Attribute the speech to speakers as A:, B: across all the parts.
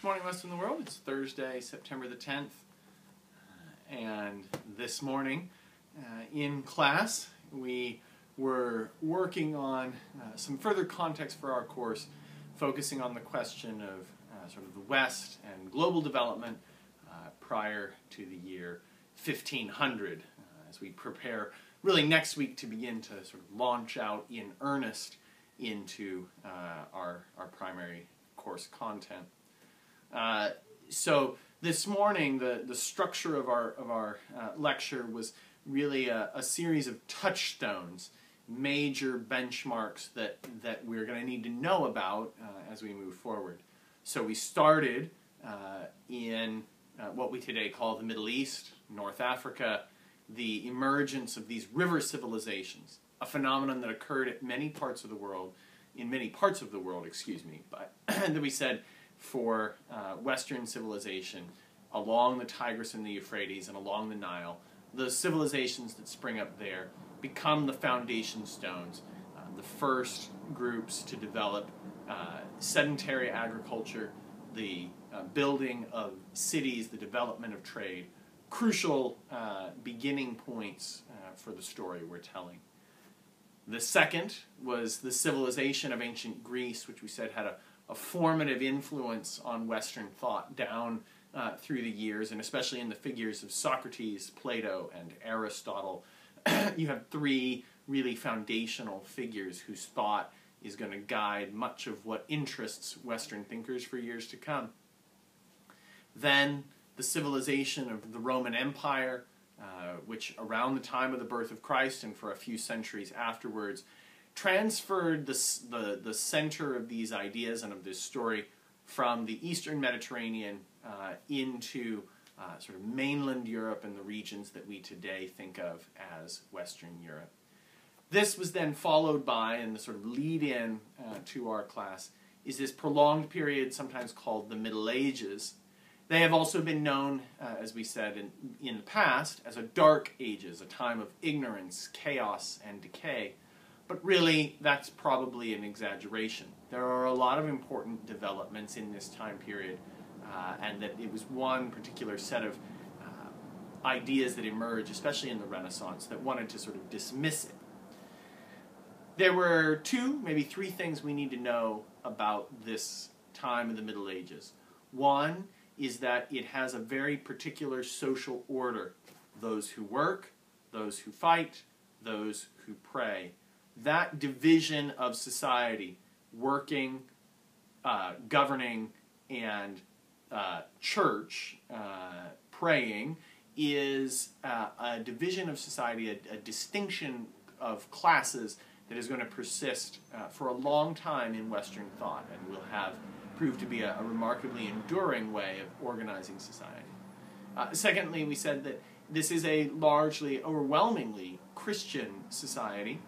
A: Morning West in the World. It's Thursday, September the 10th, and this morning in class we were working on some further context for our course, focusing on the question of sort of the West and global development prior to the year 1500, as we prepare really next week to begin to sort of launch out in earnest into our primary course content. So this morning, the structure of our lecture was really a series of touchstones, major benchmarks that we're going to need to know about as we move forward. So we started in what we today call the Middle East, North Africa, the emergence of these river civilizations, a phenomenon that occurred in many parts of the world, but that we said for Western civilization along the Tigris and the Euphrates and along the Nile, the civilizations that spring up there become the foundation stones, the first groups to develop sedentary agriculture, the building of cities, the development of trade, crucial beginning points for the story we're telling. The second was the civilization of ancient Greece, which we said had a formative influence on Western thought down through the years, and especially in the figures of Socrates, Plato, and Aristotle. You have three really foundational figures whose thought is going to guide much of what interests Western thinkers for years to come. Then the civilization of the Roman Empire, which around the time of the birth of Christ and for a few centuries afterwards transferred the center of these ideas and of this story from the Eastern Mediterranean into sort of mainland Europe and the regions that we today think of as Western Europe. This was then followed by, and the sort of lead-in to our class, is this prolonged period sometimes called the Middle Ages. They have also been known, as we said in the past, as a Dark Ages, a time of ignorance, chaos, and decay. But really, that's probably an exaggeration. There are a lot of important developments in this time period, and that it was one particular set of ideas that emerged, especially in the Renaissance, that wanted to sort of dismiss it. There were two, maybe three things we need to know about this time of the Middle Ages. One is that it has a very particular social order. Those who work, those who fight, those who pray. That division of society, working, governing, and church, praying, is a division of society, a distinction of classes that is going to persist for a long time in Western thought and will have proved to be a remarkably enduring way of organizing society. Secondly, we said that this is a largely, overwhelmingly Christian society,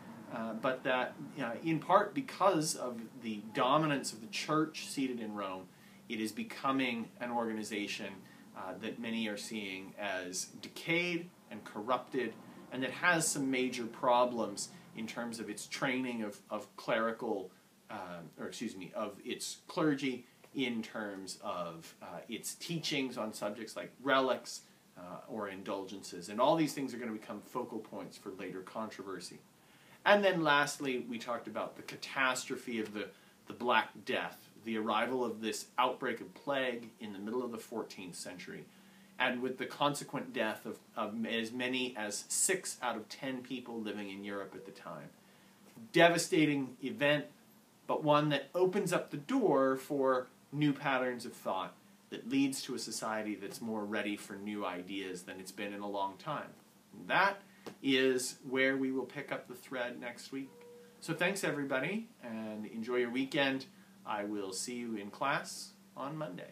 A: but that in part because of the dominance of the church seated in Rome, it is becoming an organization that many are seeing as decayed and corrupted, and that has some major problems in terms of its training of its clergy, in terms of its teachings on subjects like relics or indulgences. And all these things are going to become focal points for later controversy. And then lastly, we talked about the catastrophe of the Black Death, the arrival of this outbreak of plague in the middle of the 14th century, and with the consequent death of as many as 6 out of 10 people living in Europe at the time. Devastating event, but one that opens up the door for new patterns of thought that leads to a society that's more ready for new ideas than it's been in a long time. And that is where we will pick up the thread next week. So thanks everybody, and enjoy your weekend. I will see you in class on Monday.